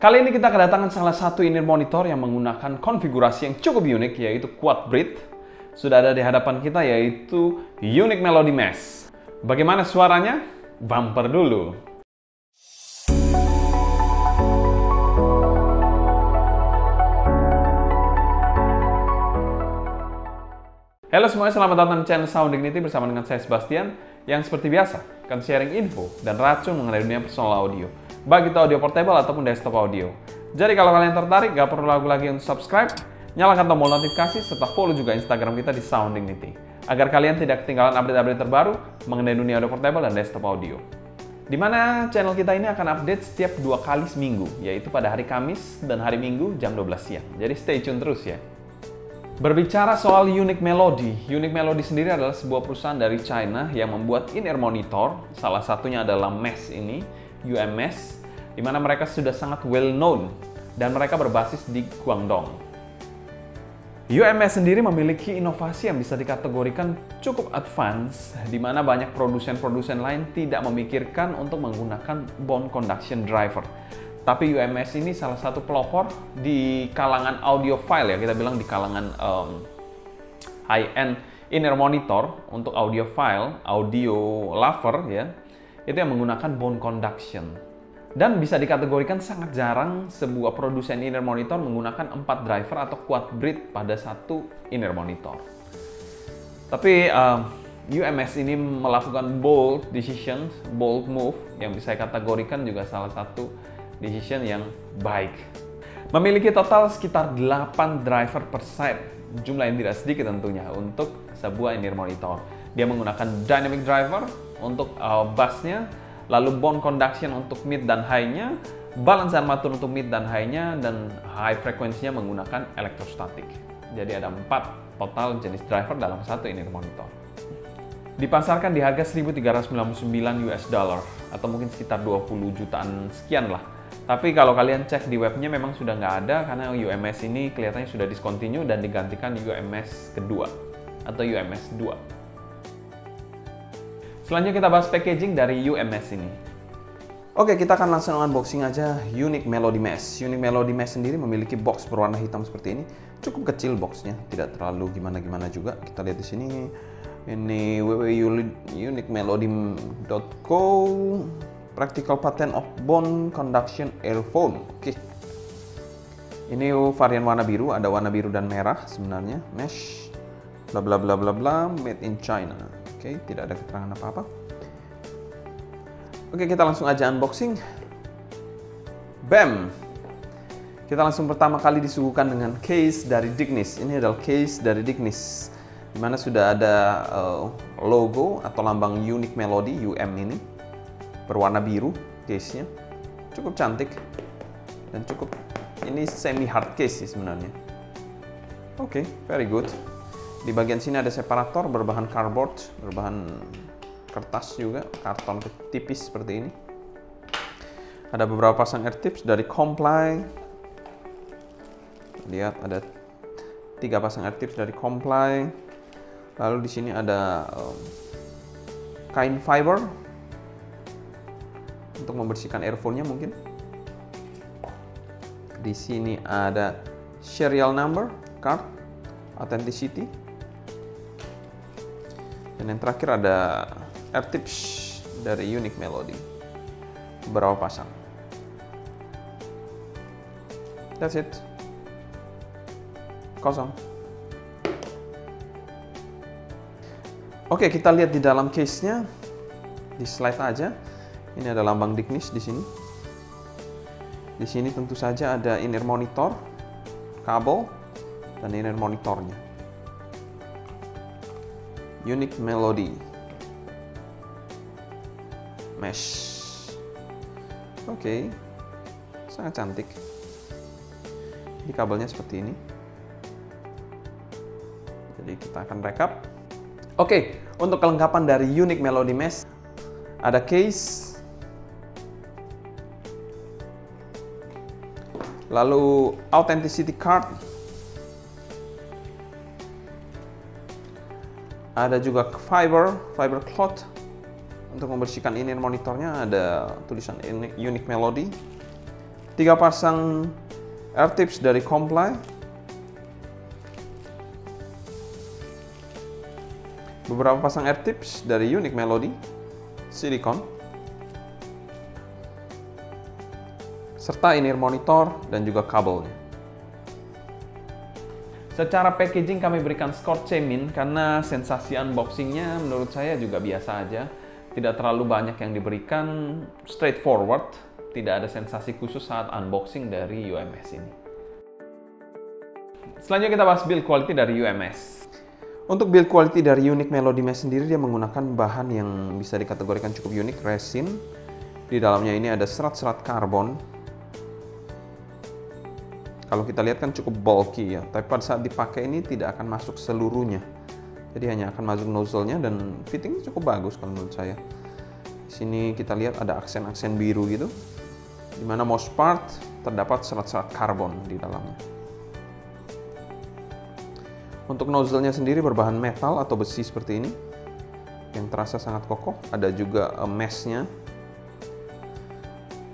Kali ini kita kedatangan salah satu in-ear monitor yang menggunakan konfigurasi yang cukup unik, yaitu quad bridge. Sudah ada di hadapan kita, yaitu Unique Melody Mesh. Bagaimana suaranya? Bumper dulu. Halo semuanya, selamat datang di channel Sound Dignity bersama dengan saya Sebastian, yang seperti biasa akan sharing info dan racun mengenai dunia personal audio, baik itu audio portable ataupun desktop audio. Jadi kalau kalian tertarik, gak perlu ragu lagi untuk subscribe, nyalakan tombol notifikasi, serta follow juga Instagram kita di Sound Dignity, agar kalian tidak ketinggalan update-update terbaru mengenai dunia audio portable dan desktop audio. Di mana channel kita ini akan update setiap 2 kali seminggu, yaitu pada hari Kamis dan hari Minggu jam 12 siang. Jadi stay tune terus ya. Berbicara soal Unique Melody sendiri adalah sebuah perusahaan dari China yang membuat in-ear monitor. Salah satunya adalah Mesh ini, UMS, di mana mereka sudah sangat well known dan mereka berbasis di Guangdong. UMS sendiri memiliki inovasi yang bisa dikategorikan cukup advance, di mana banyak produsen-produsen lain tidak memikirkan untuk menggunakan bone conduction driver. Tapi UMS ini salah satu pelopor di kalangan audiophile ya, kita bilang di kalangan high-end in-ear monitor untuk audiophile, audio lover ya, itu yang menggunakan bone conduction. Dan bisa dikategorikan sangat jarang sebuah produsen in-ear monitor menggunakan 4 driver atau quad bridge pada satu in-ear monitor. Tapi UMS ini melakukan bold decision, bold move yang bisa dikategorikan juga salah satu decision yang baik. Memiliki total sekitar 8 driver per side, jumlah yang tidak sedikit tentunya untuk sebuah in-ear monitor. Dia menggunakan dynamic driver untuk bassnya, lalu bone conduction untuk mid dan high-nya, balance armatur untuk mid dan high-nya, dan high frekuensinya menggunakan elektrostatik. Jadi ada 4 total jenis driver dalam satu in-ear monitor. Dipasarkan di harga 1.399 US dollar atau mungkin sekitar 20 jutaan sekian lah. Tapi kalau kalian cek di webnya memang sudah nggak ada karena UMS ini kelihatannya sudah discontinue dan digantikan UMS kedua atau UMS 2. Selanjutnya kita bahas packaging dari UMS ini. Oke, kita akan langsung unboxing aja Unique Melody Mesh. Unique Melody Mesh sendiri memiliki box berwarna hitam seperti ini. Cukup kecil boxnya, tidak terlalu gimana-gimana juga. Kita lihat di sini. Ini www.uniquemelody.co Practical Patent of Bone Conduction Earphone. Oke. Ini varian warna biru, ada warna biru dan merah sebenarnya. Mesh bla bla bla bla bla, made in China. Oke, tidak ada keterangan apa-apa. Oke, kita langsung aja unboxing. Bam. Kita langsung pertama kali disuguhkan dengan case dari Dignis. Ini adalah case dari Dignis, di mana sudah ada logo atau lambang Unique Melody UM ini berwarna biru. Case-nya cukup cantik dan cukup, ini semi hard case sih sebenarnya. Oke, very good. Di bagian sini ada separator berbahan cardboard, berbahan kertas juga, karton tipis seperti ini. Ada beberapa pasang ear tips dari Comply. Lihat ada 3 pasang ear tips dari Comply. Lalu di sini ada kain fiber untuk membersihkan earphone-nya mungkin. Di sini ada serial number card, authenticity. Dan yang terakhir ada ear tips dari Unique Melody. Beberapa pasang. That's it. Kosong. Oke, kita lihat di dalam case-nya. Di slide aja. Ini ada lambang Dignis di sini. Di sini tentu saja ada in-ear monitor, kabel, dan in-ear monitornya. Unique Melody Mesh. Oke, sangat cantik. Di kabelnya seperti ini. Jadi kita akan rekap. Oke, untuk kelengkapan dari Unique Melody Mesh, ada case, lalu authenticity card, ada juga fiber cloth untuk membersihkan in-ear monitornya, ada tulisan Unique Melody. 3 pasang air tips dari Comply, beberapa pasang air tips dari Unique Melody, silikon, serta in-ear monitor dan juga kabelnya. Secara packaging kami berikan skor C- karena sensasi unboxingnya menurut saya juga biasa aja. Tidak terlalu banyak yang diberikan, straightforward, tidak ada sensasi khusus saat unboxing dari UMS ini. Selanjutnya kita bahas build quality dari UMS. Untuk build quality dari Unique Melody Mesh sendiri, dia menggunakan bahan yang bisa dikategorikan cukup unik, resin. Di dalamnya ini ada serat-serat karbon. Kalau kita lihat kan cukup bulky ya, tapi pada saat dipakai ini tidak akan masuk seluruhnya. Jadi hanya akan masuk nozzle-nya dan fitting cukup bagus kalau menurut saya. Di sini kita lihat ada aksen-aksen biru gitu, di mana most part terdapat serat-serat karbon di dalamnya. Untuk nozzle-nya sendiri berbahan metal atau besi seperti ini, yang terasa sangat kokoh. Ada juga mesh-nya.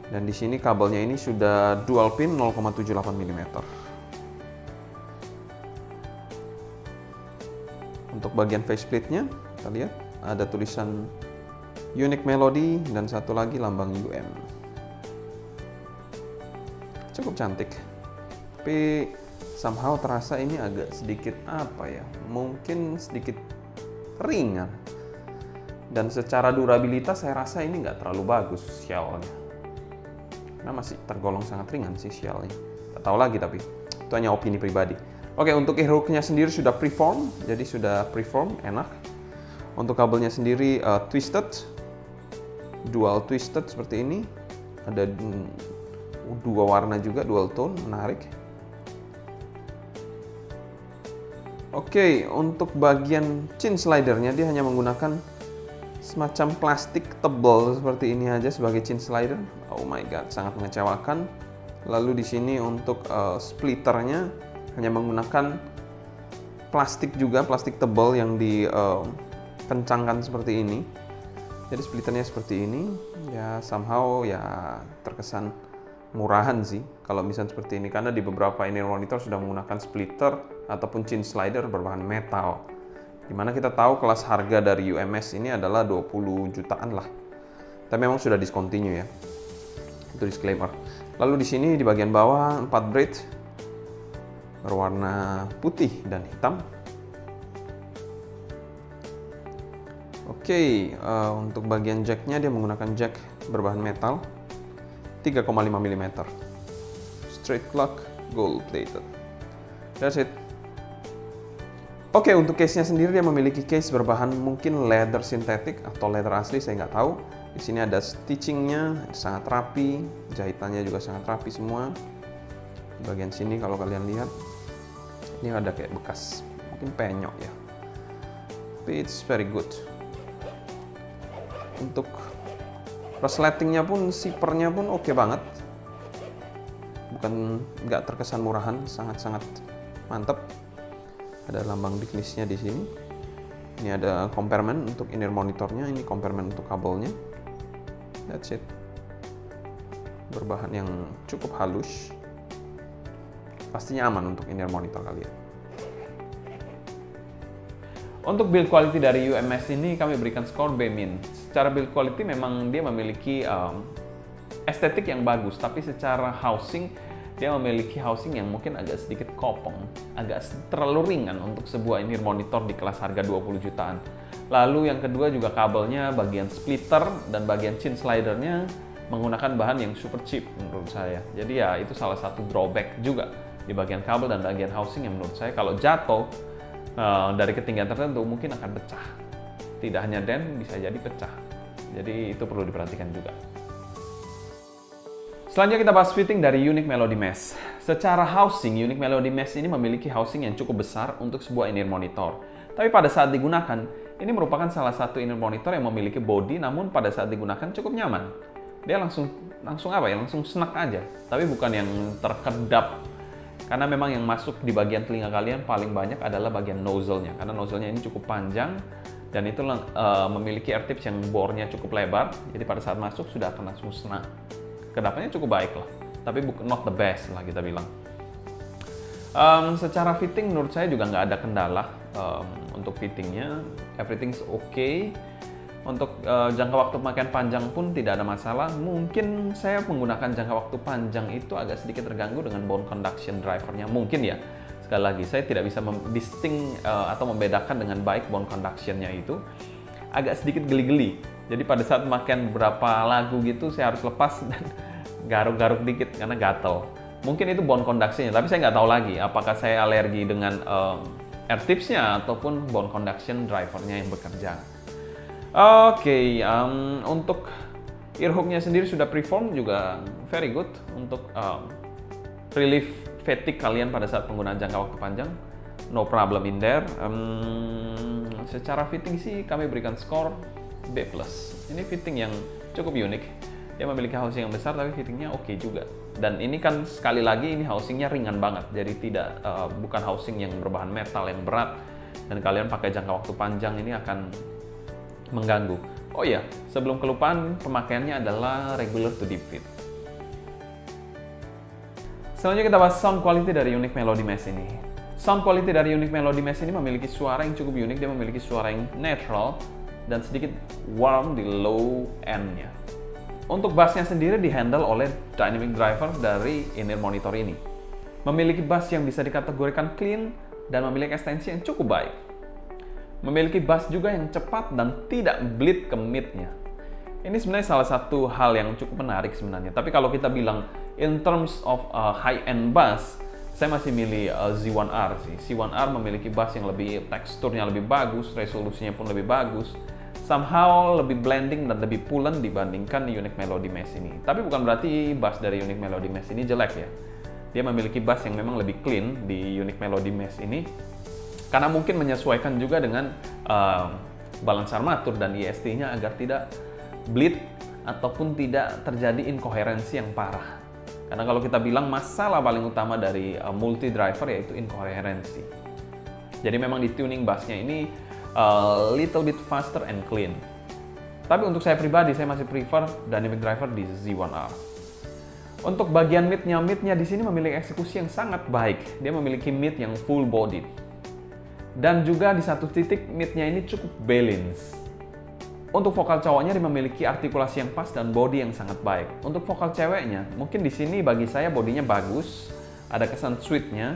Dan di sini kabelnya ini sudah dual pin 0,78 mm. Untuk bagian faceplate-nya, kita lihat ada tulisan Unique Melody dan satu lagi lambang UM. Cukup cantik. Tapi somehow terasa ini agak sedikit apa ya? Mungkin sedikit ringan. Dan secara durabilitas saya rasa ini nggak terlalu bagus shell-nya. Karena masih tergolong sangat ringan sih shell-nya. Tak tahu lagi tapi itu hanya opini pribadi. Oke, untuk ear hook-nya sendiri sudah preform, jadi sudah preform, enak. Untuk kabelnya sendiri twisted, dual twisted seperti ini. Ada dua warna juga, dual tone, menarik. Oke, untuk bagian chin slidernya dia hanya menggunakan semacam plastik tebal seperti ini aja sebagai chin slider. Oh my god, sangat mengecewakan. Lalu di sini untuk splitternya hanya menggunakan plastik juga, plastik tebal yang dikencangkan seperti ini. Jadi splitternya seperti ini, ya somehow ya terkesan murahan sih kalau misalnya seperti ini, karena di beberapa in-ear monitor sudah menggunakan splitter ataupun chin slider berbahan metal. Dimana kita tahu kelas harga dari UMS ini adalah 20 jutaan lah. Tapi memang sudah discontinue ya. Itu disclaimer. Lalu di sini di bagian bawah 4 braid berwarna putih dan hitam. Oke, untuk bagian jacknya dia menggunakan jack berbahan metal 3,5 mm. Straight plug, gold plated. That's it. Oke, untuk case-nya sendiri dia memiliki case berbahan mungkin leather sintetik atau leather asli, saya nggak tahu. Di sini ada stitching-nya sangat rapi, jahitannya juga sangat rapi semua. Di bagian sini kalau kalian lihat, ini ada kayak bekas mungkin penyok ya. Tapi it's very good. Untuk resletingnya pun, zippernya pun oke banget. Bukan nggak terkesan murahan, sangat-sangat mantap. Ada lambang Dignis-nya di sini. Ini ada compartment untuk in-ear monitornya, ini compartment untuk kabelnya. That's it. Berbahan yang cukup halus. Pastinya aman untuk in-ear monitor kalian. Untuk build quality dari UMS ini kami berikan skor B-. Secara build quality memang dia memiliki estetik yang bagus, tapi secara housing dia memiliki housing yang mungkin agak sedikit kopong, agak terlalu ringan untuk sebuah in-ear monitor di kelas harga 20 jutaan. Lalu yang kedua juga kabelnya, bagian splitter dan bagian chin slidernya menggunakan bahan yang super cheap menurut saya. Jadi ya itu salah satu drawback juga di bagian kabel dan bagian housing yang menurut saya kalau jatuh dari ketinggian tertentu mungkin akan pecah. Tidak hanya dent, bisa jadi pecah. Jadi itu perlu diperhatikan juga. Selanjutnya kita bahas fitting dari Unique Melody Mesh. Secara housing, Unique Melody Mesh ini memiliki housing yang cukup besar untuk sebuah in-ear monitor. Tapi pada saat digunakan, ini merupakan salah satu in-ear monitor yang memiliki body, namun pada saat digunakan cukup nyaman. Dia langsung apa ya? Langsung snack aja. Tapi bukan yang terkedap. Karena memang yang masuk di bagian telinga kalian paling banyak adalah bagian nozzle-nya. Karena nozzle-nya ini cukup panjang dan itu memiliki air tips yang bore-nya cukup lebar. Jadi pada saat masuk sudah akan langsung snack. Kedapannya cukup baik lah. tapi not the best lah kita bilang. Secara fitting menurut saya juga nggak ada kendala untuk fittingnya, everything's okay. Untuk jangka waktu pemakaian panjang pun tidak ada masalah. Mungkin saya menggunakan jangka waktu panjang itu agak sedikit terganggu dengan bone conduction drivernya. Mungkin ya, sekali lagi saya tidak bisa atau membedakan dengan baik bone conductionnya itu. Agak sedikit geli-geli. Jadi pada saat pemakaian beberapa lagu gitu saya harus lepas dan garuk-garuk dikit karena gatel. Mungkin itu bone conductionnya, tapi saya nggak tahu lagi apakah saya alergi dengan air tipsnya ataupun bone conduction drivernya yang bekerja. Oke, untuk ear hooknya sendiri sudah preform juga very good untuk relief fatigue kalian pada saat penggunaan jangka waktu panjang. No problem in there. Secara fitting sih kami berikan skor B+. Ini fitting yang cukup unik. Dia memiliki housing yang besar tapi fittingnya oke juga. Dan ini kan sekali lagi ini housingnya ringan banget. Jadi bukan housing yang berbahan metal yang berat. Dan kalian pakai jangka waktu panjang ini akan mengganggu. Oh iya, sebelum kelupaan, pemakaiannya adalah regular to deep fit. Selanjutnya kita bahas sound quality dari Unique Melody Mesh ini. Sound quality dari Unique Melody Mesh ini memiliki suara yang cukup unik. Dia memiliki suara yang natural dan sedikit warm di low end-nya. Untuk bassnya sendiri dihandle oleh dynamic driver dari in-ear monitor ini. Memiliki bass yang bisa dikategorikan clean dan memiliki ekstensi yang cukup baik. Memiliki bass juga yang cepat dan tidak bleed ke mid-nya. Ini sebenarnya salah satu hal yang cukup menarik sebenarnya. Tapi kalau kita bilang in terms of high-end bass, saya masih milih Z1R sih. Z1R memiliki bass yang teksturnya lebih bagus, resolusinya pun lebih bagus. Somehow lebih blending dan lebih pulen dibandingkan Unique Melody Mesh ini. Tapi bukan berarti bass dari Unique Melody Mesh ini jelek ya. Dia memiliki bass yang memang lebih clean di Unique Melody Mesh ini. Karena mungkin menyesuaikan juga dengan balance armatur dan IST-nya agar tidak bleed ataupun tidak terjadi inkoherensi yang parah. Karena kalau kita bilang masalah paling utama dari multi driver yaitu inkoherensi. Jadi memang di tuning bassnya ini little bit faster and clean. Tapi untuk saya pribadi saya masih prefer dynamic driver di Z1R. Untuk bagian mid-nya di sini memiliki eksekusi yang sangat baik. Dia memiliki mid yang full bodied. Dan juga di satu titik mid-nya ini cukup balance. Untuk vokal cowoknya dia memiliki artikulasi yang pas dan body yang sangat baik. Untuk vokal ceweknya, mungkin di sini bagi saya bodinya bagus, ada kesan sweetnya,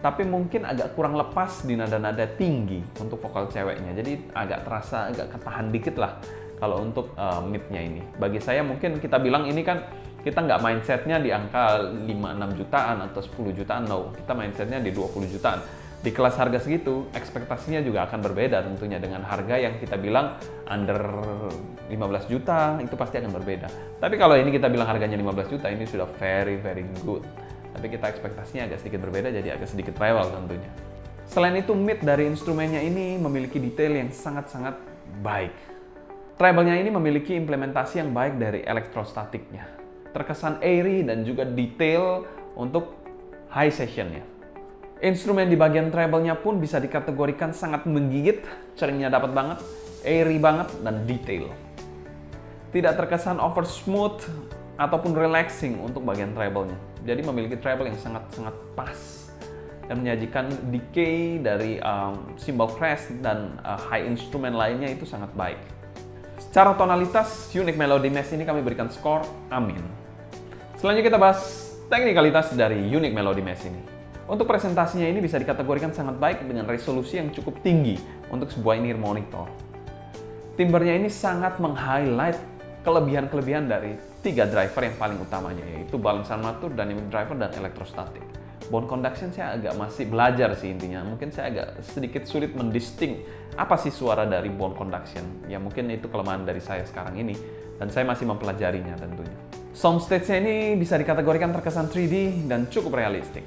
tapi mungkin agak kurang lepas di nada-nada tinggi untuk vokal ceweknya. Jadi agak terasa agak ketahan dikit lah kalau untuk mid-nya ini. Bagi saya mungkin kita bilang ini kan kita nggak mindsetnya di angka 5-6 jutaan atau 10 jutaan, no. Kita mindsetnya di 20 jutaan. Di kelas harga segitu, ekspektasinya juga akan berbeda tentunya dengan harga yang kita bilang under 15 juta, itu pasti akan berbeda. Tapi kalau ini kita bilang harganya 15 juta, ini sudah very good. Tapi kita ekspektasinya agak sedikit berbeda, jadi agak sedikit rewel tentunya. Selain itu, mid dari instrumennya ini memiliki detail yang sangat-sangat baik. Treble-nya ini memiliki implementasi yang baik dari elektrostatiknya. Terkesan airy dan juga detail untuk high session-nya. Instrumen di bagian treble-nya pun bisa dikategorikan sangat menggigit, ceringnya dapat banget, airy banget, dan detail. Tidak terkesan over smooth ataupun relaxing untuk bagian treble-nya. Jadi memiliki treble yang sangat-sangat pas dan menyajikan decay dari cymbal crest dan high instrumen lainnya itu sangat baik. Secara tonalitas, Unique Melody Mesh ini kami berikan skor amin. Selanjutnya kita bahas teknikalitas dari Unique Melody Mesh ini. Untuk presentasinya ini bisa dikategorikan sangat baik dengan resolusi yang cukup tinggi untuk sebuah in-ear monitor. Timbernya ini sangat meng-highlight kelebihan-kelebihan dari 3 driver yang paling utamanya, yaitu balance armatur, dynamic driver, dan elektrostatik. Bone conduction saya agak masih belajar sih intinya. Mungkin saya agak sedikit sulit mendisting apa sih suara dari bone conduction. Ya mungkin itu kelemahan dari saya sekarang ini, dan saya masih mempelajarinya tentunya. Soundstage-nya ini bisa dikategorikan terkesan 3D dan cukup realistik.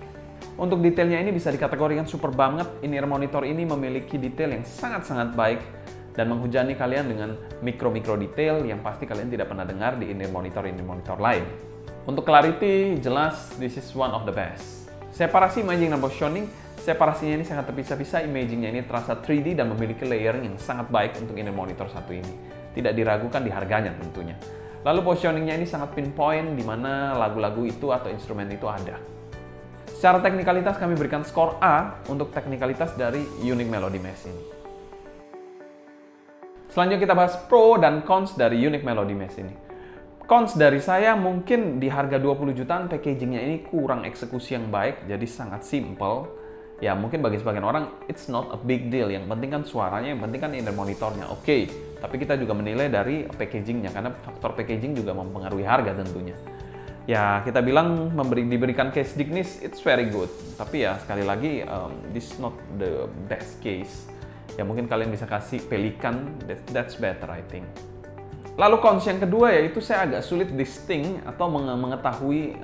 Untuk detailnya ini bisa dikategorikan super banget. In-ear monitor ini memiliki detail yang sangat-sangat baik dan menghujani kalian dengan mikro-mikro detail yang pasti kalian tidak pernah dengar di in-ear monitor lain. Untuk clarity, jelas this is one of the best. Separasi imaging dan positioning, separasinya ini sangat terpisah-pisah, imagingnya ini terasa 3D dan memiliki layering yang sangat baik untuk in-ear monitor satu ini. Tidak diragukan di harganya tentunya. Lalu positioningnya ini sangat pinpoint di mana lagu-lagu itu atau instrumen itu ada. Secara teknikalitas kami berikan skor A untuk teknikalitas dari Unique Melody Mesh ini. Selanjutnya kita bahas pro dan cons dari Unique Melody Mesh ini. Cons dari saya mungkin di harga 20 jutaan packagingnya ini kurang eksekusi yang baik, jadi sangat simple. Ya mungkin bagi sebagian orang it's not a big deal, yang penting kan suaranya, yang penting kan inner monitornya. Oke, tapi kita juga menilai dari packagingnya karena faktor packaging juga mempengaruhi harga tentunya. Ya kita bilang diberikan case thickness it's very good, tapi ya sekali lagi this not the best case. Ya mungkin kalian bisa kasih Pelican, that's better I think. Lalu cons yang kedua yaitu saya agak sulit distinct atau mengetahui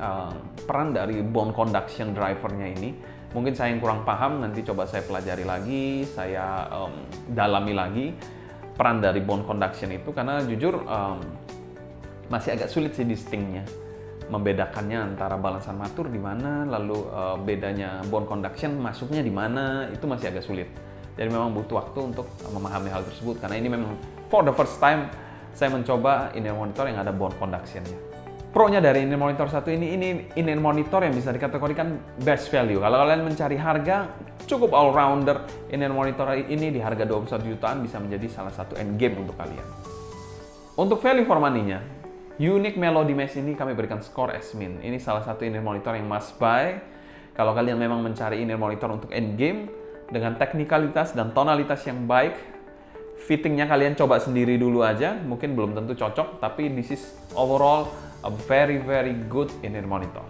peran dari bone conduction drivernya ini. Mungkin saya yang kurang paham, nanti coba saya pelajari lagi, saya dalami lagi peran dari bone conduction itu, karena jujur masih agak sulit sih distinct-nya. Membedakannya antara balance armatur di mana, lalu bedanya bone conduction masuknya di mana, itu masih agak sulit. Jadi memang butuh waktu untuk memahami hal tersebut, karena ini memang for the first time saya mencoba inner monitor yang ada bone conduction-nya. Pro-nya dari inner monitor satu ini inner monitor yang bisa dikategorikan best value. Kalau kalian mencari harga cukup all-rounder, inner monitor ini di harga 21 jutaan bisa menjadi salah satu end game untuk kalian. Untuk value for money-nya, Unique Melody Mesh ini kami berikan skor S-. Ini salah satu inner monitor yang must buy. Kalau kalian memang mencari inner monitor untuk end game dengan teknikalitas dan tonalitas yang baik, fittingnya kalian coba sendiri dulu aja, mungkin belum tentu cocok, tapi this is overall a very good inner monitor.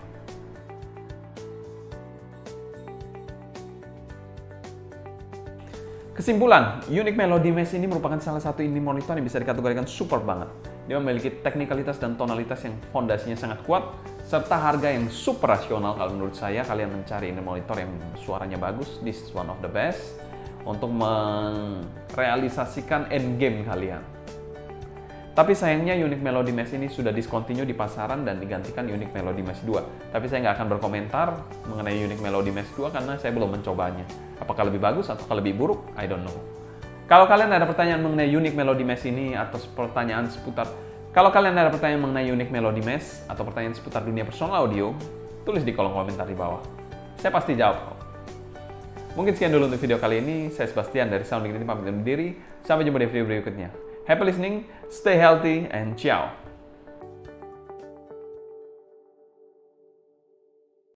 Kesimpulan, Unique Melody Mesh ini merupakan salah satu inner monitor yang bisa dikategorikan super banget. Dia memiliki teknikalitas dan tonalitas yang fondasinya sangat kuat, serta harga yang super rasional. Kalau menurut saya, kalian mencari inner monitor yang suaranya bagus, this is one of the best untuk merealisasikan end game kalian. Tapi sayangnya Unique Melody Mesh ini sudah discontinue di pasaran dan digantikan Unique Melody Mesh 2. Tapi saya nggak akan berkomentar mengenai Unique Melody Mesh 2 karena saya belum mencobanya. Apakah lebih bagus atau lebih buruk? I don't know. Kalau kalian ada pertanyaan mengenai Unique Melody Mesh ini atau pertanyaan seputar Unique Melody Mesh atau pertanyaan seputar dunia personal audio, tulis di kolom komentar di bawah. Saya pasti jawab kok. Mungkin sekian dulu untuk video kali ini. Saya Sebastian dari Sounding ini pamit undur diri. Sampai jumpa di video berikutnya. Happy listening, stay healthy, and ciao!